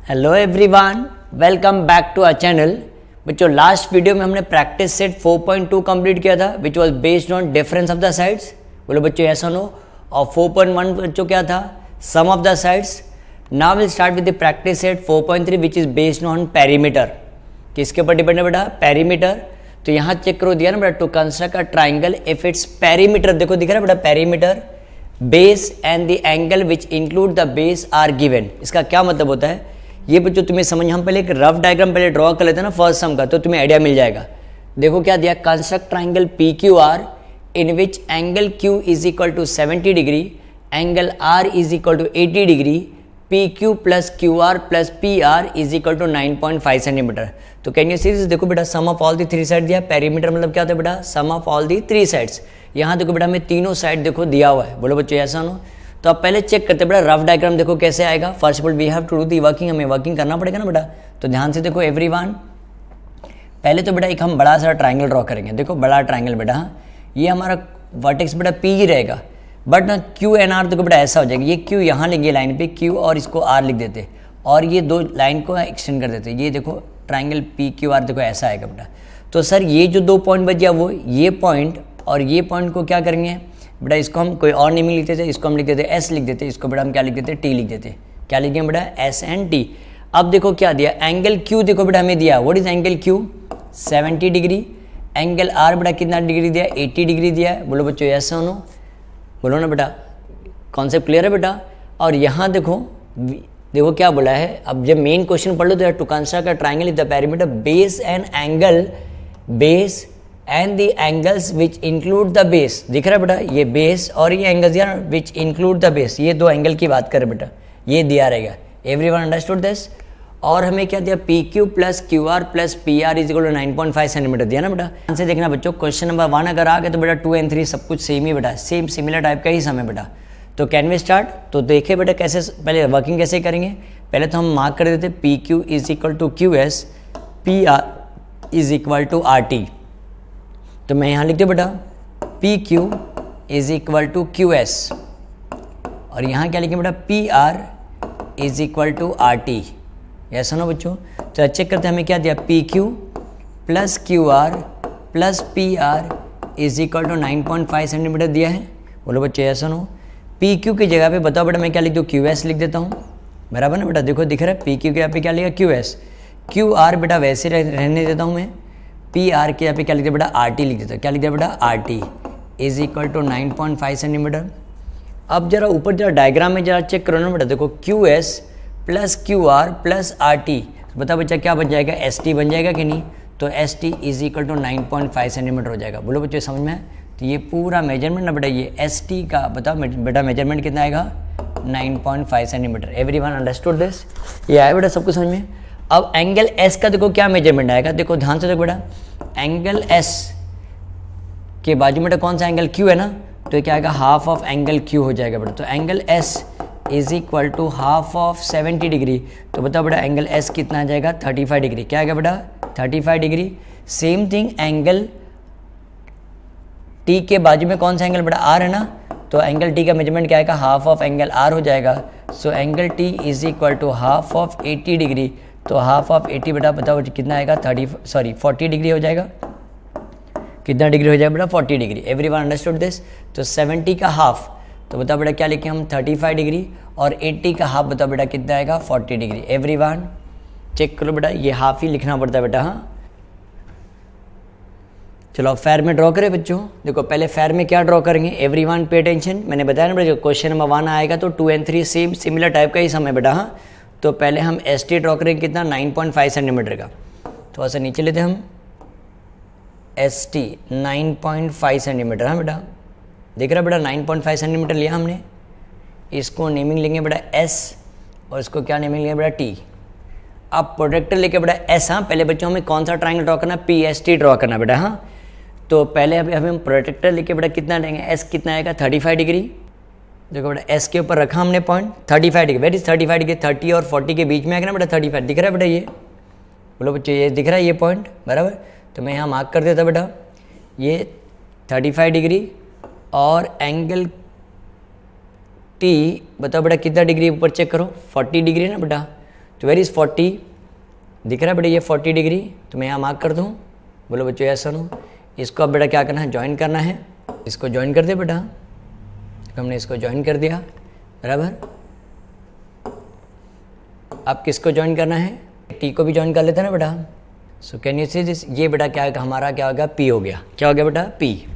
Hello everyone, welcome back to our channel. बच्चों, last video में हमने प्रैक्टिस सेट 4.2 कंप्लीट किया था which was based on difference of the sides. बोलो बच्चों, यस और नो। और 4.1 बच्चों क्या था? Sum of the sides. Now will start with the practice set 4.3 which is based on perimeter. किसके ऊपर डिपेंड है बेटा? पेरीमीटर। तो यहाँ चेक करो, दिया ना बेटा, to construct a triangle if its perimeter, देखो दिख रहा है बेटा, perimeter, base and the angle which include the base are given. इसका क्या मतलब होता है ये बच्चों तुम्हें समझ, हम पहले एक रफ डायग्राम पहले ड्रॉ कर लेते हैं ना फर्स्ट सम का, तो तुम्हें आइडिया मिल जाएगा। देखो क्या दिया, construct triangle P Q R in which angle Q is equal to 70 degree, angle R is equal to 80 degree, P Q plus Q R plus P R is equal to 9.5 centimetre. तो can you see this? देखो बेटा, sum of all the three side दिया। Perimeter मतलब क्या होता है बेटा? Sum of all the three sides. यहाँ देखो बेटा, हमें तीनों साइड देखो दिया हुआ है। बोलो बच्चों, ऐसा नो। तो अब पहले चेक करते हैं बेटा, रफ डायग्राम देखो कैसे आएगा। First of all we have to do the working, हमें वर्किंग करना पड़ेगा ना बेटा। तो ध्यान से देखो एवरीवन, पहले तो बेटा एक हम बड़ा सा ट्राइंगल ड्रॉ करेंगे। देखो बड़ा ट्राइंगल बेटा, ये हमारा वर्टेक्स बेटा पी ही रहेगा, बट ना क्यू एन आर देखो बेटा ऐसा हो जाएगा। ये क्यू यहाँ लेंगे लाइन पे क्यू, और इसको आर लिख देते, और ये दो लाइन को एक्सटेंड कर देते। ये देखो ट्राइंगल पी क्यू आर देखो ऐसा आएगा बेटा। तो सर ये जो दो पॉइंट बच गया, वो ये पॉइंट और ये पॉइंट को क्या करेंगे बेटा? इसको हम कोई और नेमिंग लिखते थे, इसको हम लिख देते एस लिख देते, इसको बेटा हम क्या लिख देते? टी लिख देते। क्या लिख दिया बेटा? S and T. अब देखो क्या दिया, एंगल क्यू देखो बेटा हमें दिया, what is angle Q? 70 degree. Angle R बेटा कितना डिग्री दिया? 80 डिग्री दिया है। बोलो बच्चों, यस और नो? बोलो ना बेटा, कॉन्सेप्ट क्लियर है बेटा? और यहाँ देखो, देखो क्या बोला है। अब जब मेन क्वेश्चन पढ़ लो तो to construct a triangle if the perimeter base and angle, base and the angles which include the base. दिख रहा है बेटा, ये बेस और ये एंगल्स दिया विच इंक्लूड द बेस, ये दो एंगल की बात करें बेटा, ये दिया रहेगा। Everyone understood this? और हमें क्या दिया? P Q plus Q R plus P R is equal to 9.5 centimetre दिया ना बेटा। ध्यान से देखना बच्चों, क्वेश्चन नंबर 1 अगर आ गया तो बेटा 2 एंड 3 सब कुछ सेम ही बेटा, सेम सिमिलर टाइप का ही सम है बेटा। तो कैन वी स्टार्ट? तो देखे बेटा कैसे पहले वर्किंग कैसे करेंगे। पहले तो हम मार्क कर देते P Q is equal to Q S, P R is equal to R T. तो मैं यहाँ लिख दूँ बेटा P Q is equal to Q S, और यहाँ क्या लिखें बेटा? P R is equal to R T. ऐसा ना बच्चों? तो चेक करते हैं हमें क्या दिया, P Q plus Q R plus P R is equal to 9.5 centimetre दिया है। बोलो बच्चे, ऐसा नो? पी क्यू की जगह पे बताओ बेटा मैं क्या लिख दूँ? क्यू एस लिख देता हूँ, बराबर ना बेटा? देखो दिख रहा है, पी क्यू के यहाँ पे क्या लिखा? Q S. क्यू आर बेटा वैसे रहने देता हूँ मैं, पी आर के यहाँ पे क्या लिख दिया बेटा? आर टी लिख देता हूँ। क्या लिख दिया बेटा? R T is equal to 9.5 centimetre. अब जरा ऊपर जरा डायग्राम में जरा चेक करो ना बेटा, देखो Q S plus Q R plus R T, बता बच्चा क्या बन जाएगा? एस टी बन जाएगा कि नहीं? तो S T is equal to 9.5 centimetre हो जाएगा। बोलो बच्चों, समझ में? तो ये पूरा मेजरमेंट ना बेटा, ये एस टी का बताओ बेटा मेजरमेंट कितना आएगा? 9.5 सेंटीमीटर। Everyone understood this? ये आया बेटा सब कुछ समझ में? अब एंगल एस का देखो क्या मेजरमेंट आएगा, देखो ध्यान से देखो बेटा, एंगल एस के बाजू में कौन सा एंगल क्यू है ना, तो क्या आएगा? हाफ ऑफ एंगल क्यू हो जाएगा बेटा। तो angle S is equal to half of 70 degree. तो बताओ बेटा एंगल एस कितना आ जाएगा? 35 डिग्री। क्या आएगा बेटा? 35 degree. Same thing angle T के बाजू में कौन सा एंगल बेटा? आर है ना, तो एंगल टी का मेजरमेंट क्या आएगा? हाफ ऑफ एंगल आर हो जाएगा। So angle T is equal to half of 80 degree. तो हाफ ऑफ 80 बेटा बताओ कितना आएगा? 40 डिग्री हो जाएगा। कितना डिग्री हो जाएगा बेटा? 40 डिग्री। Everyone understood this? तो 70 का हाफ, तो बताओ बेटा क्या लिखें हम? 35 डिग्री, और 80 का हाफ बताओ बेटा कितना आएगा? 40 डिग्री। एवरीवन चेक करो बेटा, ये हाफ ही लिखना पड़ता है बेटा। हाँ चलो फेयर में ड्रॉ करें बच्चों। देखो पहले फेयर में क्या ड्रॉ करेंगे? एवरीवन पे अटेंशन, मैंने बताया ना बेटा, जो क्वेश्चन नंबर 1 आएगा तो 2 एंड 3 सेम सिमिलर टाइप का ही सम है बेटा। हाँ तो पहले हम एस टी ड्रॉ करेंगे कितना? 9.5 सेंटीमीटर का। थोड़ा सा नीचे लेते हैं हम, एस टी 9.5 सेंटीमीटर। हाँ बेटा देख रहा बेटा, 9.5 सेंटीमीटर लिया हमने। इसको नेमिंग लेंगे बेटा एस, और इसको क्या नेमिंग लेंगे बेटा? टी। अब प्रोडक्टर लेके बेटा एस। हाँ पहले बच्चों हमें कौन सा ट्राइंगल ड्रॉ करना? पी एस टी ड्रॉ करना बेटा। हाँ तो पहले अभी हम प्रोडक्टर लेके बेटा कितना लेंगे? एस कितना आएगा? 35 डिग्री। देखो बेटा एस के ऊपर रखा हमने point 35 degree. Wait is 35 degree? 30 और 40 के बीच में आएगा ना बेटा 35। दिख रहा है बेटा? ये बोलो बच्चों, ये दिख रहा है ये पॉइंट, बराबर? तो मैं यहाँ मार्क कर देता बेटा, ये 35 डिग्री, और एंगल टी बताओ बेटा कितना डिग्री ऊपर चेक करो? 40 डिग्री ना बेटा। तो वेर इज़ 40, दिख रहा है बेटा ये 40 डिग्री, तो मैं यहाँ मार्क कर दूँ। बोलो बच्चों यस और नो। इसको अब बेटा क्या करना है, ज्वाइन करना है। इसको ज्वाइन कर दे बेटा, तो हमने इसको ज्वाइन कर दिया, बराबर। अब किसको ज्वाइन करना है, टी को भी ज्वाइन कर लेते हैं ना बेटा। So can you see this, ये बेटा क्या हमारा क्या हो गया, पी हो गया। क्या हो गया बेटा, पी।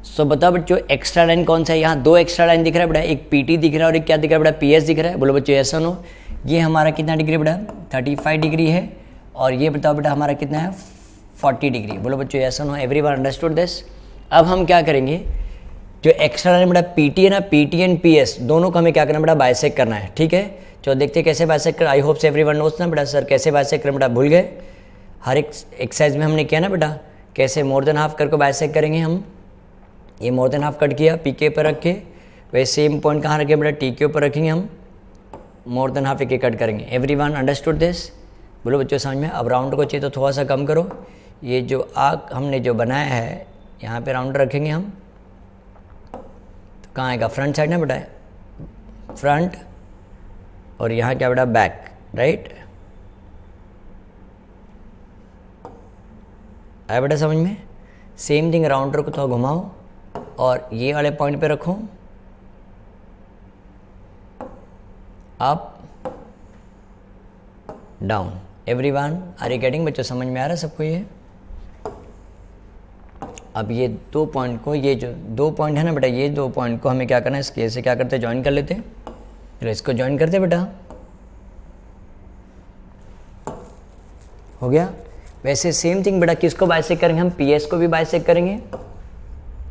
सो बताओ बच्चों एक्स्ट्रा लाइन कौन सा है, यहाँ 2 एक्स्ट्रा लाइन दिख रहा है बेटा, एक पीटी दिख रहा है और एक क्या दिख रहा है बेटा, पीएस दिख रहा है। बोलो बच्चों यस और नो। ये हमारा कितना डिग्री बेटा, 35 डिग्री है, और ये बताओ बेटा हमारा कितना है, 40 डिग्री। बोलो बच्चों यस और नो, एवरीवन अंडरस्टूड दिस। अब हम क्या करेंगे, जो एक्स्ट्रा लाइन बेटा पीटी है ना, पीटी एंड पीएस दोनों को हमें क्या करना बेटा, बाइसेक्ट करना है, ठीक है। तो देखते हैं कैसे बाइसेक्ट कर, आई होप से एवरीवन नोस ना बेटा, सर कैसे बाइसेक्ट करें बेटा, भूल गए। हर एक एक्सरसाइज में हमने किया ना बेटा, कैसे मोर देन हाफ करके बाइसेक्ट करेंगे हम। ये मोर देन हाफ कट किया पी के पर रख के, वैसे सेम पॉइंट कहाँ रखें बेटा, टी के ऊपर रखेंगे हम, मोर देन हाफ एक कट करेंगे। Everyone understood this. बोलो बच्चों समझ में। अब राउंड को चाहिए तो थोड़ा सा कम करो। ये जो आर्क हमने जो बनाया है यहाँ पे राउंड रखेंगे हम, तो कहाँ आएगा, फ्रंट साइड ना बेटा, फ्रंट, और यहाँ क्या बेटा, बैक, राइट। आया बेटा समझ में। सेम थिंग राउंडर को थोड़ा घुमाओ और ये वाले पॉइंट पे रखो, up down. Everyone are you getting, बच्चों समझ में आ रहा है सबको ये। अब ये 2 पॉइंट को, ये जो 2 पॉइंट है ना बेटा, ये 2 पॉइंट को हमें क्या करना है, स्केल से क्या करते हैं, ज्वाइन कर लेते हैं। चलो इसको ज्वाइन करते बेटा, हो गया। वैसे सेम थिंग बेटा किसको बाइसेक्ट करेंगे हम, पीएस को भी बाइसेक्ट करेंगे।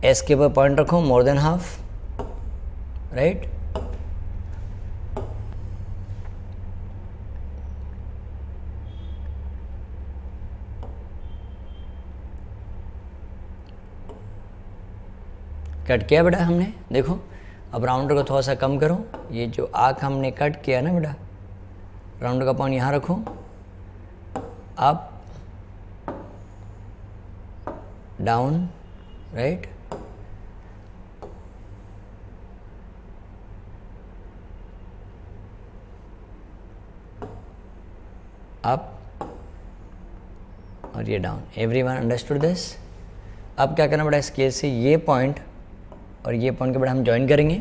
एस के ऊपर पॉइंट रखो, more than half, right. Cut किया बेटा हमने, देखो। अब राउंडर को थोड़ा सा कम करो, ये जो आर्क हमने कट किया ना बेटा, राउंडर का पॉइंट यहाँ रखो, अप डाउन, राइट। अप और ये डाउन। Everyone understood this. अब क्या करना बेटा, स्केल से ये पॉइंट और ये पॉइंट के बेटा हम ज्वाइन करेंगे।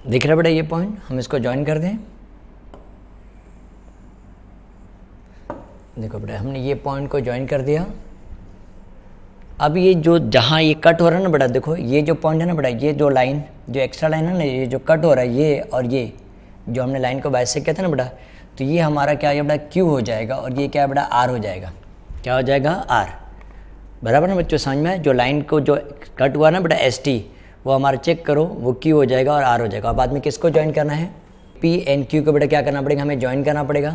दिख रहा है बेटा ये पॉइंट, हम इसको ज्वाइन कर दें। देखो बेटा हमने ये पॉइंट को ज्वाइन कर दिया। अब ये जो जहाँ ये कट हो रहा है ना बेटा, देखो ये जो पॉइंट है ना बेटा, ये जो लाइन, जो एक्स्ट्रा लाइन है ना, ये जो कट हो रहा है, ये और ये जो हमने लाइन को बाइसेक्ट किया था ना बेटा, तो ये हमारा क्या है बेटा, क्यू हो जाएगा, और ये क्या है बेटा, आर हो जाएगा। क्या हो जाएगा, आर, बराबर ना बच्चों समझ में। जो लाइन को जो कट हुआ ना बेटा, एस टी, वो हमारा चेक करो, वो क्यू हो जाएगा और आर हो जाएगा। और बाद में किसको ज्वाइन करना है, पी एन क्यू को बेटा क्या करना पड़ेगा, हमें ज्वाइन करना पड़ेगा,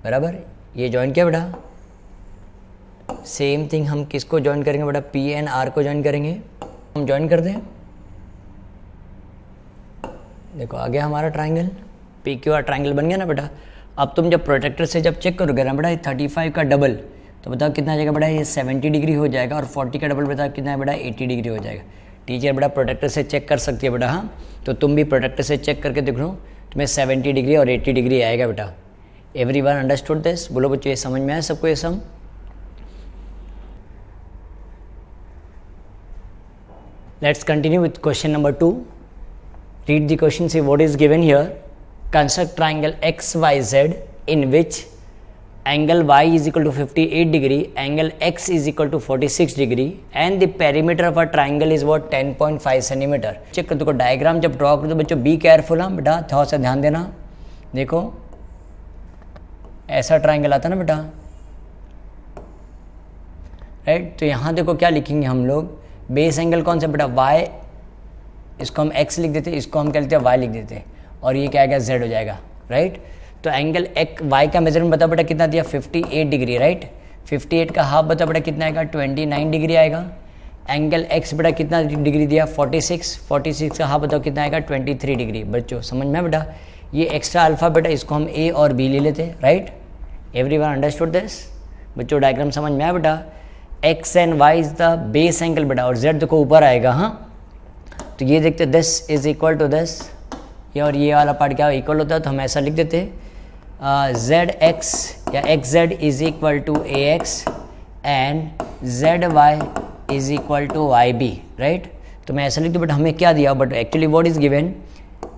बराबर। ये ज्वाइन किया बेटा। सेम थिंग हम किसको ज्वाइन करेंगे बेटा, पी एन आर को ज्वाइन करेंगे। हम ज्वाइन कर दें, देखो आ गया हमारा triangle, P Q R triangle बन गया ना बेटा। अब तुम जब प्रोटेक्टर से जब चेक करोगे ना बेटा, 35 का डबल तो बताओ कितना आ जाएगा बेटा, ये 70 डिग्री हो जाएगा, और 40 का डबल बताओ कितना है बेटा, 80 डिग्री हो जाएगा। टीचर बेटा प्रोटेक्टर से चेक कर सकती है बेटा, हाँ। तो तुम भी प्रोटेक्टर से चेक करके देख लो, तुम्हें 70 डिग्री और 80 डिग्री आएगा बेटा। Everyone understood this. बोलो बच्चों ये समझ में आया सबको ये सम। Let's continue with question number 2. Read the question, see what is given here. Construct triangle XYZ in which angle Y is equal to 58 degree, angle X is equal to 46 degree and the perimeter of a triangle is what 10.5 centimeter. Check कर, देखो diagram जब draw करो तो बच्चों be careful, हाँ बेटा, थोड़ा सा ध्यान देना। देखो ऐसा ट्राइंगल आता ना बेटा, राइट। तो यहाँ देखो क्या लिखेंगे हम लोग, बेस एंगल कौन सा बेटा, y, इसको हम x लिख देते, इसको हम क्या लिखते हैं, y लिख देते, और ये क्या आएगा, z हो जाएगा, राइट। तो एंगल y का मेजरमेंट बता बेटा कितना दिया, 58 डिग्री, राइट। 58 का हाफ बता बेटा कितना आएगा, 29 डिग्री आएगा। एंगल x बेटा कितना डिग्री दिया, 46 का हाफ बताओ कितना आएगा, 23 डिग्री। बच्चों समझ में बेटा, ये एक्स्ट्रा अल्फा बेटा, इसको हम a और b ले लेते, राइट। Everyone understood this. बच्चों डायग्राम समझ में आया बेटा। X and Y is the base angle बेटा, और जेड देखो ऊपर आएगा, हाँ। तो ये देखते this is equal to this, ये और ये वाला पार्ट क्या इक्वल होता है, तो हम ऐसा लिख देते जेड एक्स या X Z is equal to A X and Z Y is equal to Y B, right. तो मैं ऐसा लिख दूँ, बट हमें क्या दिया, but actually what is given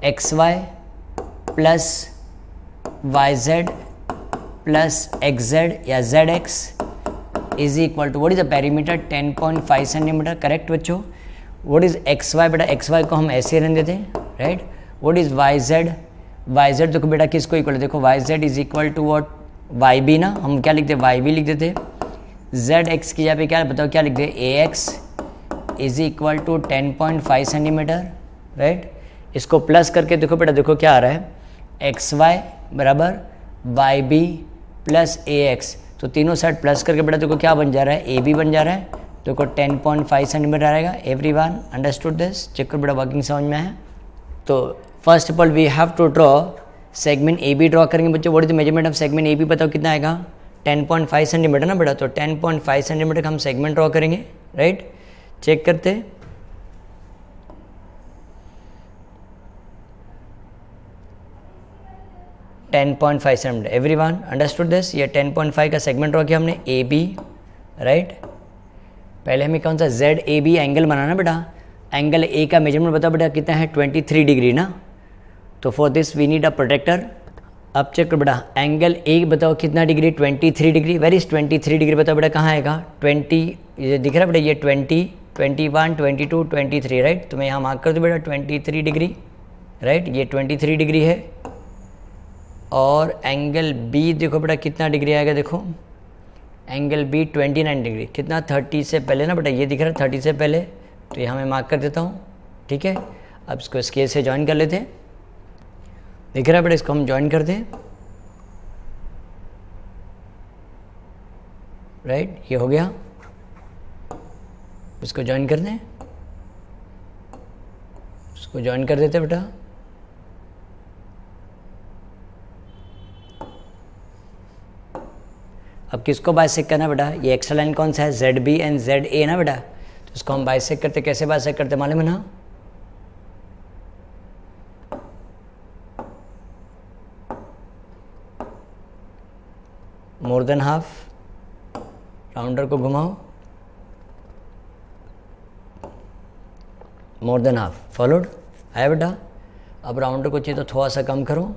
X Y plus Y Z plus X Z या Z X is equal to what is the perimeter 10.5 centimetre, correct बच्चों। व्हाट इज एक्स वाई, बेटा एक्स वाई को हम ऐसे रहने देते हैं, right. What is Y Z देखो बेटा किसको इक्वल है, देखो Y Z is equal to what Y B ना, हम क्या लिखते वाई बी लिख देते। जेड एक्स की जगह पे क्या बताओ क्या लिख दे, A X is equal to 10.5 centimetre, right. इसको प्लस करके देखो बेटा, देखो क्या आ रहा है, एक्स वाई बराबर Y B plus A X, तो तीनों साइड प्लस करके बेटा देखो क्या बन जा रहा है, ए बी बन जा रहा है, देखो 10.5 सेंटीमीटर आएगा। एवरीवन अंडरस्टूड दिस, चेक करो बेटा वर्किंग समझ में है। तो first of all we have to draw segment A B ड्रॉ करेंगे बच्चों। What is the measurement of segment A B, बताओ कितना आएगा, 10.5 सेंटीमीटर ना बेटा, तो 10.5 सेंटीमीटर का हम सेगमेंट ड्रॉ करेंगे, राइट। चेक करते हैं, सेंटीमीटर। एवरीवन अंडरस्टूड दिस, ये 10.5 का सेगमेंट ड्रॉ किया हमने ए बी, राइट। पहले हमें कौन सा जेड ए बी एंगल बनाना बेटा, एंगल ए का मेजरमेंट बताओ बेटा कितना है, 23 डिग्री ना, तो for this we need a protractor. अब चेक करो बेटा, एंगल ए बताओ कितना degree, 23 degree. Where is 23 degree बताओ बेटा कहाँ आएगा, 20 ये दिख रहा है बेटा, ये 20, 21, 22, 23, राइट। तो मैं यहाँ मार्क कर दूँ बेटा 23 डिग्री, राइट, ये 23 डिग्री है। और एंगल बी देखो बेटा कितना डिग्री आएगा, देखो एंगल बी 29 डिग्री, कितना 30 से पहले ना बेटा, ये दिख रहा है 30 से पहले, तो यहाँ मैं मार्क कर देता हूँ, ठीक है। अब इसको स्केल से ज्वाइन कर लेते हैं, दिख रहा है बेटा, इसको हम ज्वाइन कर दें, राइट, ये हो गया। इसको ज्वाइन कर दें, इसको ज्वाइन कर देते बेटा, अब किसको बाइसेक्ट करना बेटा, ये एक्स्ट्रा लाइन कौन सा है, Z B and Z A ना बेटा, तो इसको हम बाइसेक्ट करते, कैसे बाइसेक्ट करते मालूम है ना, मोर देन हाफ, राउंडर को घुमाओ, मोर देन हाफ, फॉलोड, आया बेटा। अब राउंडर को चाहिए तो थोड़ा सा कम करो,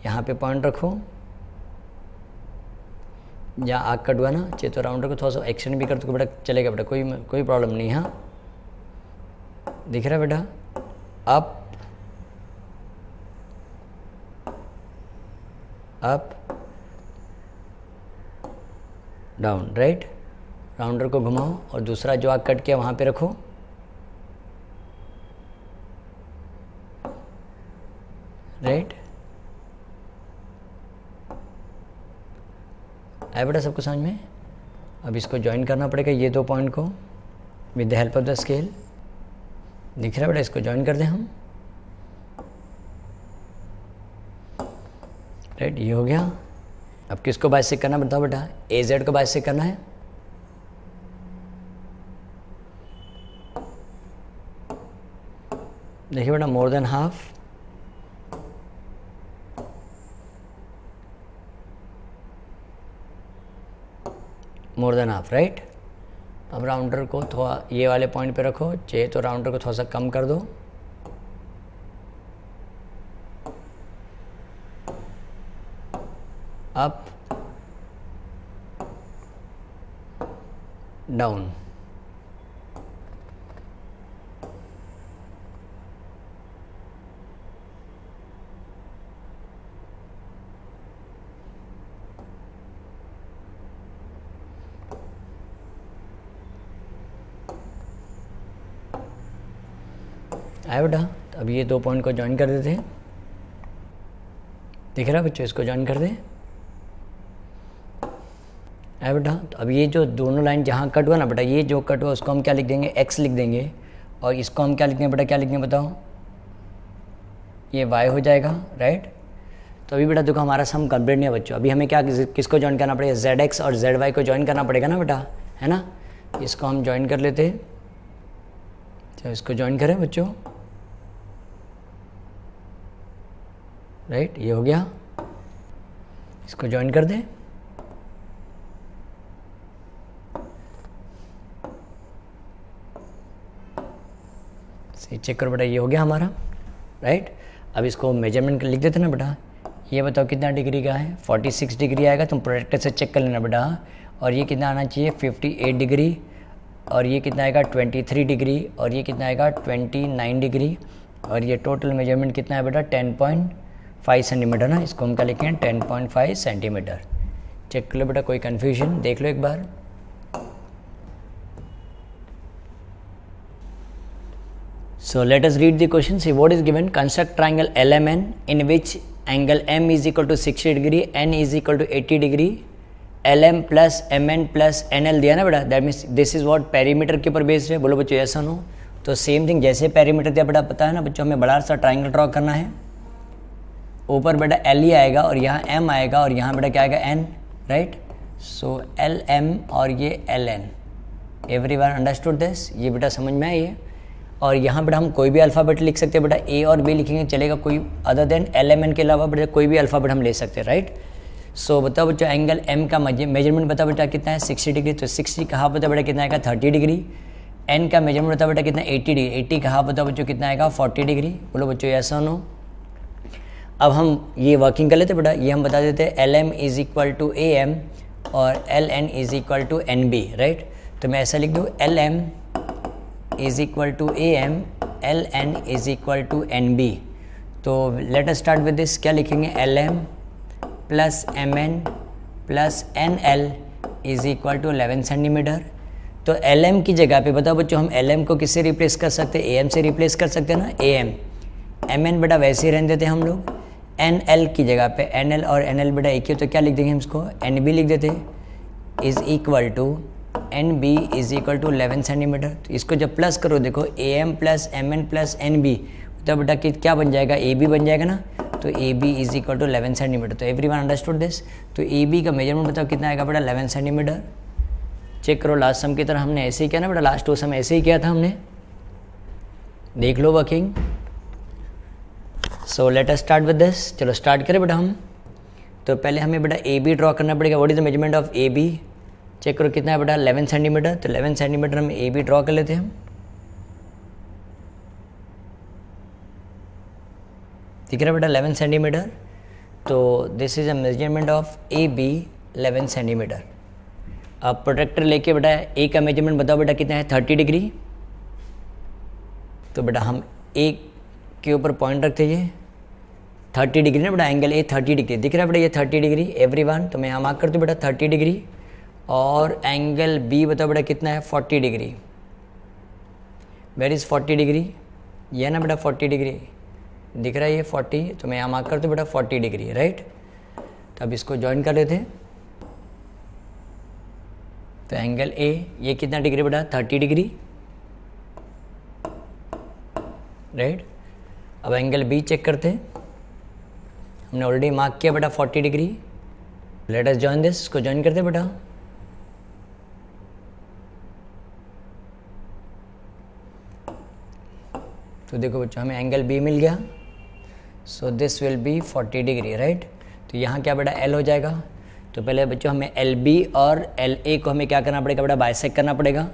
यहाँ पे पॉइंट रखो, या आग कटवाना चाहिए तो राउंडर को थोड़ा सा एक्सटेंड भी कर दो बेटा, चलेगा बेटा, कोई प्रॉब्लम नहीं। हाँ दिख रहा है बेटा, up up down, right. Rounder को घुमाओ और दूसरा जो आग कट किया वहाँ पे रखो, राइट। आया बेटा सबको समझ में। अब इसको ज्वाइन करना पड़ेगा ये दो पॉइंट को with the help of the scale, दिख रहा है बेटा, इसको ज्वाइन कर दें हम, राइट, ये हो गया। अब किसको बाइसेक्ट करना बताओ बेटा, ए जेड को बाइसेक्ट करना है, देखिए बेटा more than half, more than half, right. अब राउंडर को थोड़ा ये वाले पॉइंट पे रखो, चाहिए तो राउंडर को थोड़ा सा कम कर दो, अप डाउन, आया बेटा। तो अब ये दो पॉइंट को ज्वाइन कर देते हैं, दिख रहा है बच्चों, इसको ज्वाइन कर दें, आया बेटा। तो अब ये जो दोनों लाइन जहाँ कट हुआ ना बेटा, ये जो कट हुआ उसको हम क्या लिख देंगे, एक्स लिख देंगे, और इसको हम क्या लिख देंगे बेटा, क्या लिख देंगे बताओ, ये वाई हो जाएगा, राइट। तो अभी बेटा देखो हमारा सम कंप्लीट नहीं है बच्चों, अभी हमें क्या किसको ज्वाइन करना पड़ेगा, जेड एक्स और जेड वाई को ज्वाइन करना पड़ेगा ना बेटा, है ना। इसको हम ज्वाइन कर लेते हैं, तो इसको ज्वाइन करें बच्चों, राइट, ये हो गया, इसको ज्वाइन कर दें। सही, चेक करो बेटा, ये हो गया हमारा, राइट। अब इसको मेजरमेंट लिख देते ना बेटा। ये बताओ कितना डिग्री का है, 46 डिग्री आएगा, तुम प्रोजेक्टर से चेक कर लेना बेटा। और ये कितना आना चाहिए, 58 डिग्री, और ये कितना आएगा 23 डिग्री, और ये कितना आएगा 29 डिग्री, और ये टोटल मेजरमेंट कितना है बेटा 10.5 सेंटीमीटर ना। इसको हम क्या लिखें, 10.5 सेंटीमीटर। चेक कर लो बेटा, कोई कन्फ्यूजन देख लो एक बार। So let us read the question. See what is given. Construct triangle LMN in which angle M is equal to 60 degree, N is equal to 80 degree, LM plus MN plus NL दिया ना बेटा। That means this is what perimeter के ऊपर based है। बोलो बच्चों yes or no। तो same thing जैसे पेरीमीटर दिया बेटा, पता है ना बच्चों, हमें बड़ा सा ट्राइंगल ड्रॉ करना है। ऊपर बेटा L ही आएगा और यहाँ M आएगा और यहाँ बेटा क्या आएगा N, राइट। सो LM और ये LN, एवरीवन अंडरस्टूड दिस। ये बेटा समझ में आई है। और यहाँ बेटा हम कोई भी अल्फ़ाबेट लिख सकते हैं बेटा, A और B लिखेंगे चलेगा, कोई अदर देन LMN के अलावा बेटा कोई भी अल्फ़ाबेट हम ले सकते हैं, राइट। सो बताओ बच्चों, एंगल M का मेजरमेंट बताओ बेटा कितना है, 60 डिग्री। तो 60 का हाफ बताओ बेटा कितना आएगा, 30 डिग्री। N का मेजरमेंट बताओ बेटा कितना, 80 डिग्री। 80 का हाफ बताओ बच्चों कितना आएगा, 40 डिग्री। बोलो बच्चों ऐसा नो। अब हम ये वर्किंग कर लेते बेटा। ये हम बता देते हैं LM is equal to AM और LN is equal to NB, right. तो मैं ऐसा लिख दूँ, LM is equal to AM, LN is equal to NB। तो let us start with this. क्या लिखेंगे, LM plus MN plus NL is equal to 11 centimetre. तो LM की जगह पे बताओ बच्चों, हम LM को किससे रिप्लेस कर सकते हैं, AM से रिप्लेस कर सकते हैं ना, AM। MN बेटा वैसे ही रहने देते हैं हम लोग। NL की जगह पे NL और NL बेटा एक ही, तो क्या लिख देंगे हम इसको, NB लिख देते हैं is equal to NB is equal to 11 centimetre. तो इसको जब प्लस करो देखो, AM plus MN plus NB, तो बेटा कि क्या बन जाएगा, AB बन जाएगा ना। तो AB is equal to 11 centimetre. तो एवरीवन अंडरस्टूड दिस। तो AB का मेजरमेंट बताओ कितना आएगा बेटा, 11 सेंटीमीटर। चेक करो, लास्ट सम की तरह हमने ऐसे ही किया ना बेटा, लास्ट 2 सम ऐसे ही किया था हमने, देख लो working. So let us start with this. चलो स्टार्ट करें बेटा हम। तो पहले हमें बेटा AB ड्रॉ करना पड़ेगा। What is the measurement of AB। चेक करो कितना है बेटा, 11 सेंटीमीटर। तो 11 सेंटीमीटर हम AB ड्रॉ कर लेते हैं हम। ठीक है बेटा, 11 सेंटीमीटर। तो this is a measurement of AB 11 centimetre. अब प्रोटेक्टर लेके बेटा A का मेजरमेंट बताओ बेटा कितना है, 30 डिग्री। तो बेटा हम A के ऊपर पॉइंट रखते हैं, 30 डिग्री ना बेटा, एंगल A 30 डिग्री दिख रहा है बेटा, ये 30 डिग्री एवरीवन। तो मैं यहाँ मार्क करती हूँ बेटा 30 डिग्री। और एंगल B बताओ बेटा कितना है, 40 डिग्री। वेर इज़ 40 डिग्री, ये ना बेटा 40 डिग्री दिख रहा है, ये 40। तो मैं यहाँ मार्क करती हूँ बेटा 40 डिग्री, राइट। तो अब इसको ज्वाइन कर लेते हैं। तो एंगल A ये कितना डिग्री बेटा, 30 डिग्री, राइट। अब एंगल B चेक करते हैं। हमने ऑलरेडी मार्क किया बेटा 40 degree. Let us join this. इसको ज्वाइन करते हैं बेटा। तो देखो बच्चों, हमें एंगल B मिल गया। So this will be 40 degree, right. तो यहाँ क्या बेटा L हो जाएगा। तो पहले बच्चों हमें LB और LA को हमें क्या करना पड़ेगा बेटा, बाइसेक्ट करना पड़ेगा।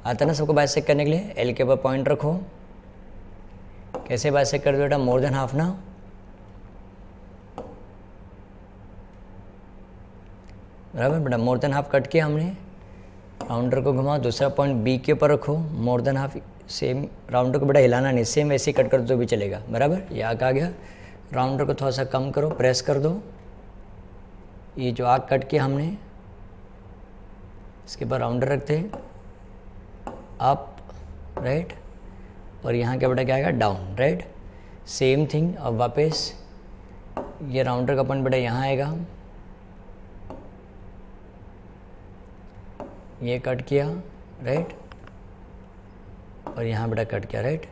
आता ना सबको बाइसेक्ट करने के लिए। L के ऊपर पॉइंट रखो। कैसे बाइसेक्ट कर दो बेटा, मोर देन हाफ ना। बराबर बेटा, मोर देन हाफ कट किया हमने। राउंडर को घुमाओ, दूसरा पॉइंट B के ऊपर रखो, more than half. Same rounder को बेटा हिलाना नहीं, सेम वैसे ही कट कर दो भी चलेगा, बराबर। ये आग आ गया। राउंडर को थोड़ा सा कम करो, प्रेस कर दो। ये जो आग कट किया हमने, इसके ऊपर राउंडर रखते हैं, अप, राइट। और यहाँ क्या बेटा क्या आएगा, डाउन, राइट। Same thing. अब वापस ये राउंडर का पॉइंट बेटा यहाँ आएगा, ये कट किया, राइट। और यहाँ बेटा कट किया, राइट।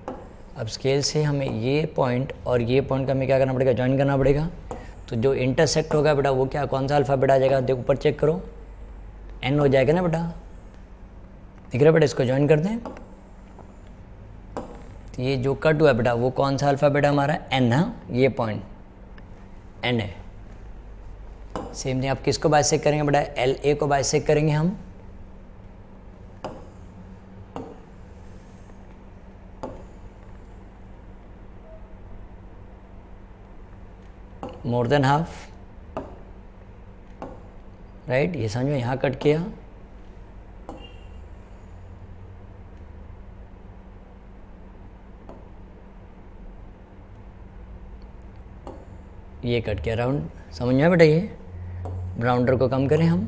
अब स्केल से हमें ये पॉइंट और ये पॉइंट का हमें क्या करना पड़ेगा, ज्वाइन करना पड़ेगा। तो जो इंटरसेक्ट होगा बेटा वो क्या, कौन सा अल्फ़ाबेट आ जाएगा, देखो ऊपर चेक करो, N हो जाएगा ना बेटा, दिख रहा है बेटा। इसको ज्वाइन कर दें। तो ये जो कट हुआ बेटा वो कौन सा अल्फ़ाबेट है हमारा, N है, ये पॉइंट। एन है। सेम थिंग आप किसको बाइसेक्ट करेंगे बेटा, एल ए को बाइसेक्ट करेंगे हम, मोर देन हाफ, राइट। ये समझो यहाँ कट किया, ये कट किया राउंड, समझ में बेटा। ये राउंडर को कम करें हम,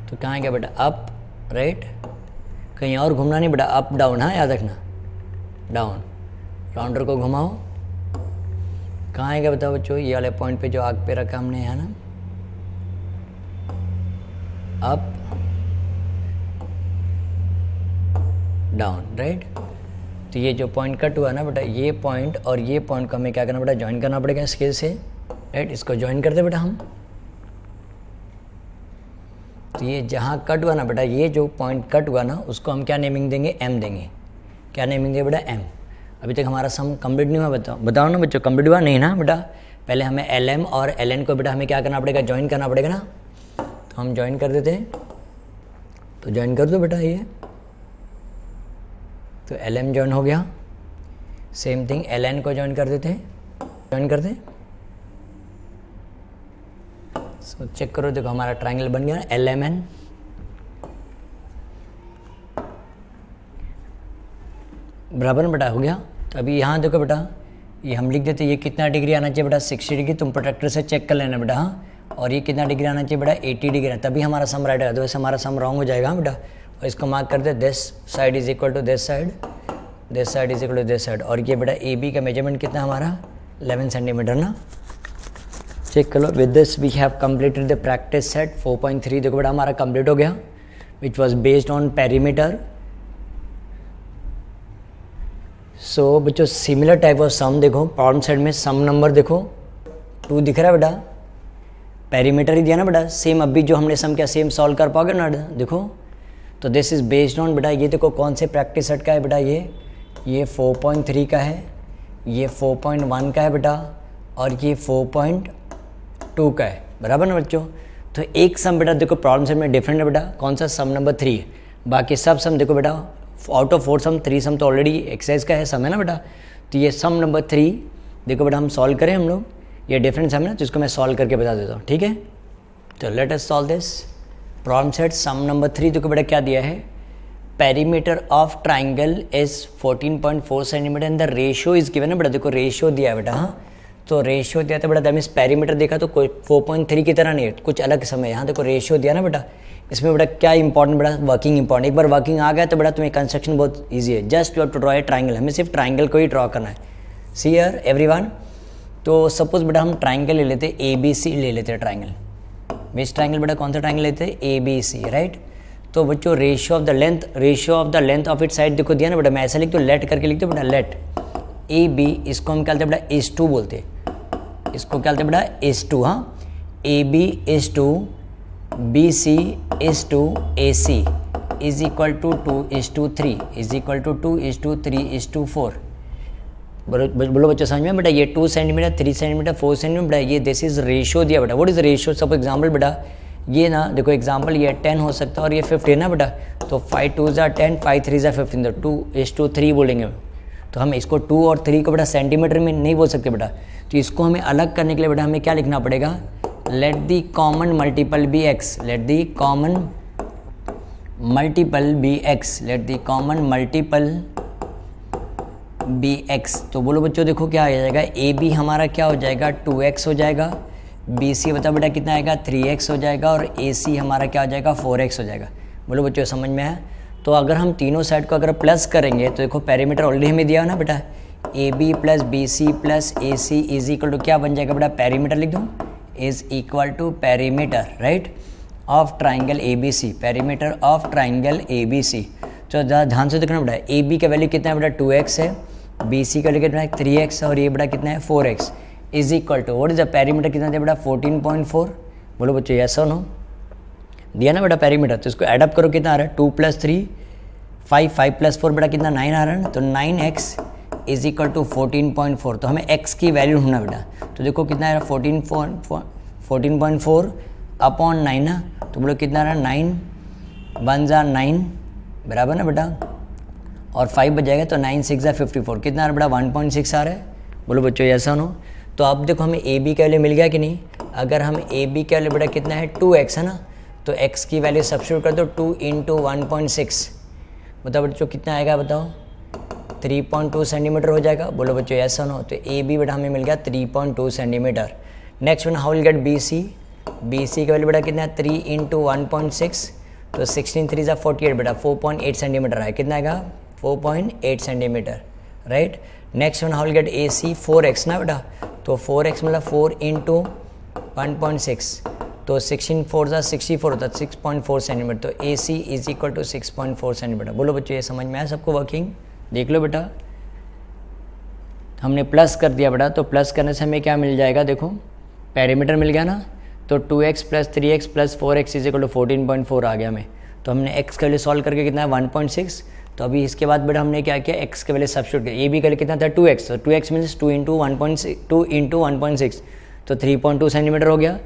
तो कहाँ है क्या बेटा, अप, राइट। कहीं और घूमना नहीं बेटा, अप डाउन, हाँ याद रखना, डाउन। राउंडर को घुमाओ, कहाँ है क्या बताओ बच्चों, ये वाले पॉइंट पे जो आग पे रखा हमने है ना, अप डाउन, राइट। तो ये जो पॉइंट कट हुआ ना बेटा, ये पॉइंट और ये पॉइंट को हमें क्या करना बेटा, ज्वाइन करना पड़ेगा स्केल से, राइट। इसको ज्वाइन करते बेटा हम। तो ये जहाँ कट हुआ ना बेटा, ये जो पॉइंट कट हुआ ना, उसको हम क्या नेमिंग देंगे, एम देंगे। क्या नेमिंग देंगे बेटा, एम। अभी तक हमारा सम कंप्लीट नहीं हुआ, बताओ ना बच्चों, कंप्लीट हुआ नहीं ना बेटा। पहले हमें एल एम और एल एन को बेटा हमें क्या करना पड़ेगा, ज्वाइन करना पड़ेगा ना। तो हम ज्वाइन कर देते हैं, तो ज्वाइन कर दो बेटा ये, तो एल एम ज्वाइन हो गया। सेम थिंग एल एन को ज्वाइन कर देते हैं, ज्वाइन कर दें। सो चेक करो, देखो हमारा ट्राइंगल बन गया एल एम एन। बराबर में बेटा हो गया। तो अभी यहाँ देखो बेटा, ये हम लिख देते, ये कितना डिग्री आना चाहिए बेटा, 60 डिग्री। तुम प्रोट्रैक्टर से चेक कर लेना बेटा, हाँ। और ये कितना डिग्री आना चाहिए बेटा, 80 डिग्री, तभी हमारा सम राइट है, तो वैसे हमारा सम रॉन्ग हो जाएगा बेटा। और इसको मार्क कर दे, this side is equal to this side, this side is equal to this side. और ये बेटा ए बी का मेजरमेंट कितना हमारा, 11 सेंटीमीटर ना। चेक कर लो। With this we have completed the practice set 4.3। देखो बेटा हमारा कंप्लीट हो गया, which was based on perimeter. So बच्चों सिमिलर टाइप ऑफ सम देखो, प्रॉब्लम सेट में सम नंबर देखो 2 दिख रहा है बेटा, पेरीमीटर ही दिया ना बेटा। सेम अभी जो हमने सम किया सेम सॉल्व कर पाओगे ना, देखो। तो दिस इज बेस्ड ऑन बेटा, ये देखो कौन से प्रैक्टिस सेट का है बेटा, ये 4.3 का है, ये 4.1 का है बेटा, और ये 4.2 का है, बराबर ना बच्चों। तो एक सम बेटा देखो प्रॉब्लम सेट में डिफरेंट है बेटा, कौन सा, सम नंबर 3 है। बाकी सब सम देखो बेटा, आउट ऑफ 4 सम 3 सम तो ऑलरेडी एक्सरसाइज का है सम, है ना बेटा। तो ये सम नंबर 3 देखो बेटा हम सॉल्व करें हम लोग, ये डिफरेंट सम है ना, जिसको मैं सॉल्व करके बता देता हूँ, ठीक है। तो let us solve this problem set sum number 3। देखो बेटा क्या दिया है, perimeter of triangle is 14.4 centimetre and the ratio is given है बेटा। देखो रेशियो दिया है बेटा, हाँ। तो रेशियो दिया था बेटा, दैट मीन्स पेरीमीटर देखा तो कोई 4.3 की तरह नहीं है, कुछ अलग समय। यहाँ देखो रेशियो दिया ना बेटा, इसमें बेटा क्या इंपॉर्टेंट बेटा, वर्किंग इंपॉर्टेंट। एक बार वर्किंग आ गया तो बेटा तुम्हें कंस्ट्रक्शन बहुत ईजी है। Just you have to draw a triangle, हमें सिर्फ ट्राइंगल को ही ड्रॉ करना है। See here everyone. तो सपोज बेटा हम ट्राइंगल ले लेते, ए बी सी ले लेते ट्राइंगल। विच ट्राइंगल बेटा, कौन सा ट्राइंगल लेते हैं, ए बी सी, राइट। तो बच्चों ratio of the length of it side देखो दिया ना बेटा, मैं ऐसा लिख दो, लेट करके लिख दो बेटा, लेट ए बी, इसको हम क्या बोलते हैं बेटा, इज टू बोलते, इसको क्या बोलते हैं बेटा, इज टू, हाँ। A B is to, B C is to, A C is equal to 2 is to 3 is equal to 2 is to 3 is to 4। बोलो बच्चों समझ में बेटा, ये 2 सेंटीमीटर 3 सेंटीमीटर 4 सेंटीमीटर बेटा, ये दिस इज रेशियो दिया बेटा। व्हाट इज रेशियो, सब एग्जाम्पल बेटा, ये ना देखो एग्जाम्पल, ये 10 हो सकता है और ये 15 ना बेटा। तो 5 2 ज़ा 10, 5 3 ज़ा 15, तो 2 इज टू 3 बोलेंगे। तो हम इसको 2 और 3 को बेटा सेंटीमीटर में नहीं बोल सकते बेटा। तो इसको हमें अलग करने के लिए बेटा हमें क्या लिखना पड़ेगा, let the common multiple be X, let the common multiple be X, let the common multiple be X. तो बोलो बच्चों देखो क्या आ जाएगा, ए बी हमारा क्या हो जाएगा, 2x हो जाएगा, बी सी बता बेटा कितना आएगा, 3x हो जाएगा, और ए सी हमारा क्या हो जाएगा, 4x हो जाएगा। बोलो बच्चों समझ में आया। तो अगर हम तीनों साइड को अगर प्लस करेंगे तो देखो पेरीमीटर ऑलरेडी हमें दिया है ना बेटा, A B plus B C plus A C is equal to क्या बन जाएगा बेटा, पेरीमीटर लिख दूँ, is equal to perimeter, right, of triangle A B C, perimeter of triangle A B C. तो ध्यान से देखना बेटा, ए बी का वैल्यू कितना है बेटा, 2x है, बी सी का वैल्यू कितना है 3x, और ये बेटा कितना है 4x, is equal to what is the perimeter कितना है बेटा 14.4। बोलो बच्चों यस और नो, दिया ना बेटा पेरीमीटर। तो इसको एडअप करो कितना आ रहा है, 2 + 3 5, 5 + 4 बेटा कितना 9 आ रहा है ना। तो 9x इज इक्वल टू 14.4। तो हमें x की वैल्यू ढूंढना बेटा। तो देखो कितना है 14.4 अपॉन 9 ना, तो बोलो कितना आ रहा है 9 1 जा 9 बराबर ना बेटा, और 5 बजाएगा तो 9 6 जा 54, कितना आ रहा है बेटा 1.6 आ रहा है। बोलो बच्चों ऐसा नो। तो अब देखो हमें ए बी का वैल्यू मिल गया कि नहीं। अगर हम ए बी का वैल्यू बेटा कितना है 2x है ना, तो x की वैल्यू सब्स्टिट्यूट कर दो 2 इंटू 1.6, बताओ बच्चों कितना आएगा बताओ 3.2 सेंटीमीटर हो जाएगा। बोलो बच्चों ऐसा नो। तो ए बी बेटा हमें मिल गया 3.2 centimetre. Next one how will get B C. B C का वैल्यू बेटा कितना है 3 इंटू 1.6, तो 16 3 जा 48 बेटा 4.8 सेंटीमीटर है, कितना आएगा 4.8 centimetre right. Next one how will get A C 4x ना बेटा, तो 4x मतलब 4 इंटू 1.6, तो 16 4 जा 64 होता है 6.4 सेंटीमीटर। तो ए C is equal to 6.4 centimetre. बोलो बच्चों ये समझ में आया सबको वर्किंग, देख लो बेटा। हमने प्लस कर दिया बेटा, तो प्लस करने से हमें क्या मिल जाएगा देखो पैरामीटर मिल गया ना, तो 2x plus 3x plus 4x is equal to 14.4 आ गया हमें। तो हमने x के लिए सॉल्व करके कितना है 1.6। तो अभी इसके बाद बेटा हमने क्या किया x के वैल्यू सब्स्टिट्यूट किया। ये भी कल कितना था 2x, तो 2x मीन्स 2 इंटू 1.6, तो 3.2 सेंटीमीटर हो गया।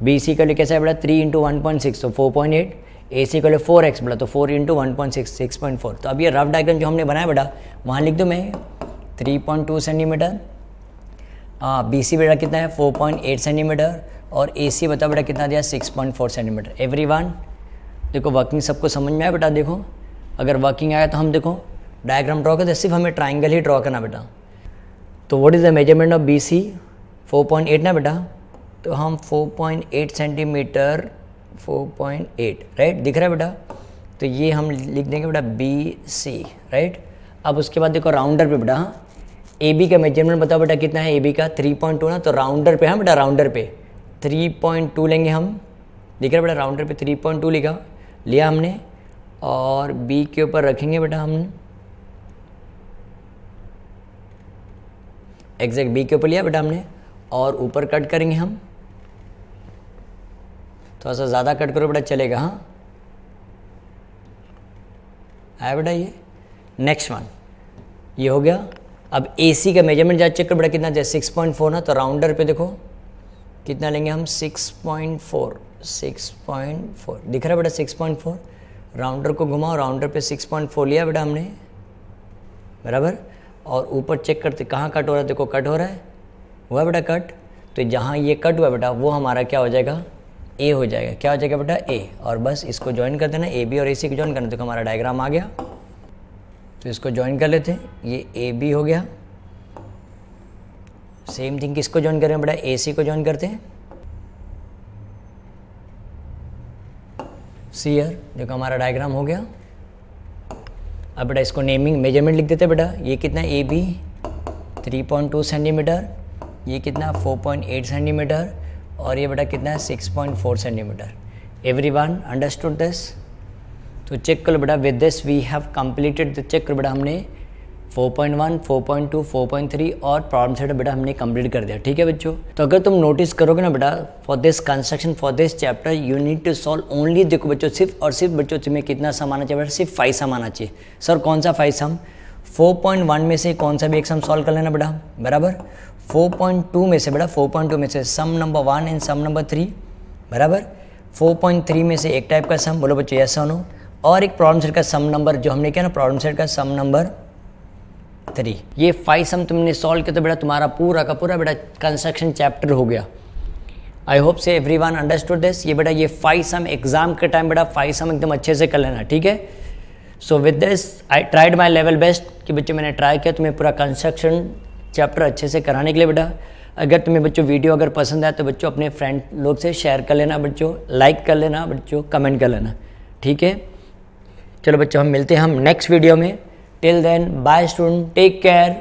बी सी का लिए कैसा है बेटा 3 इंटू 1.6, तो 4.8। ए सी का लिए 4x बेटा, तो 4 इंटू 1.6 6.4। तो अब ये रफ डायग्राम जो हमने बनाया बेटा वहाँ लिख दो मैं 3.2 सेंटीमीटर। बी सी बेटा कितना है 4.8 सेंटीमीटर, और ए सी बता बेटा कितना दिया 6.4 सेंटीमीटर। एवरीवन देखो वर्किंग सबको समझ में आया बेटा। देखो अगर वर्किंग आया तो हम देखो डायग्राम ड्रॉ करते, सिर्फ हमें ट्राइंगल ही ड्रॉ करना बेटा। तो what is the measurement of B C 4.8 ना बेटा, तो हम 4.8 सेंटीमीटर 4.8 राइट दिख रहा है बेटा। तो ये हम लिख देंगे बेटा बी सी राइट। अब उसके बाद देखो राउंडर पे बेटा, हाँ ए बी का मेजरमेंट बताओ बेटा कितना है ए बी का 3.2 ना, तो राउंडर पे हाँ बेटा राउंडर पे 3.2 लेंगे हम, दिख रहा है बेटा राउंडर पे 3.2 लिया हमने, और बी के ऊपर रखेंगे बेटा हमने एग्जैक्ट बी के ऊपर लिया बेटा हमने, और ऊपर कट करेंगे हम, थोड़ा सा ज़्यादा कट करो बेटा चलेगा। हाँ आया बेटा ये। नेक्स्ट वन ये हो गया। अब ए सी का मेजरमेंट जा चेक करो बेटा कितना जैसे 6.4 ना, तो राउंडर पे देखो कितना लेंगे हम 6.4 दिख रहा है बेटा 6.4। राउंडर को घुमाओ, राउंडर पे 6.4 लिया बेटा हमने बराबर, और ऊपर चेक करते कहाँ कट हो रहा है, देखो कट हो रहा है, हुआ बेटा कट। तो जहाँ ये कट हुआ बेटा वो हमारा क्या हो जाएगा ए हो जाएगा, क्या हो जाएगा बेटा ए, और बस इसको ज्वाइन कर देना ए बी और ए सी को ज्वाइन करना, तो हमारा डायग्राम आ गया। तो इसको ज्वाइन कर लेते हैं, ये ए बी हो गया। सेम थिंग किसको ज्वाइन करें बेटा ए सी को ज्वाइन करते हैं, सी ईयर देखो हमारा डायग्राम हो गया। अब बेटा इसको नेमिंग मेजरमेंट लिख देते हैं बेटा, ये कितना ए बी 3.2 सेंटीमीटर, ये कितना 4.8 सेंटीमीटर, और ये बेटा कितना है 6.4 सेंटीमीटर। Everyone understood this. तो चेक करो बेटा with this we have completed the, check करो बेटा हमने 4.1 4.2 4.3 और प्रॉब्लम सेट बेटा हमने कंप्लीट कर दिया, ठीक है बच्चों। तो अगर तुम नोटिस करोगे ना बेटा for this construction for this chapter you need to solve only, देखो बच्चों सिर्फ और सिर्फ बच्चों तुम्हें कितना सम आना चाहिए बेटा, सिर्फ 5 सम आना चाहिए। सर कौन सा 5 सम, 4.1 में से कौन सा भी एक सम सॉल्व कर लेना बेटा बराबर, 4.2 में से बेटा 4.2 में से सम नंबर 1 एंड सम नंबर 3 बराबर, 4.3 में से एक टाइप का सम, बोलो बच्चों यस और नो, और एक प्रॉब्लम सेट का सम नंबर जो हमने किया ना प्रॉब्लम सेट का सम नंबर 3। ये 5 सम तुमने सॉल्व किया तो बेटा तुम्हारा पूरा का पूरा बेटा कंस्ट्रक्शन चैप्टर हो गया। आई होप से एवरीवन अंडरस्टूड दिस। ये बेटा ये 5 सम एग्जाम के टाइम बेटा 5 सम एकदम अच्छे से कर लेना, ठीक है। So with this I tried my level best कि बच्चों मैंने ट्राई किया तुम्हें पूरा कंस्ट्रक्शन चैप्टर अच्छे से कराने के लिए बेटा। अगर तुम्हें बच्चों वीडियो अगर पसंद आए तो बच्चों अपने फ्रेंड लोग से शेयर कर लेना बच्चों, लाइक कर लेना बच्चों, कमेंट कर लेना, ठीक है। चलो बच्चों हम मिलते हैं हम नेक्स्ट वीडियो में। Till then bye student, take care.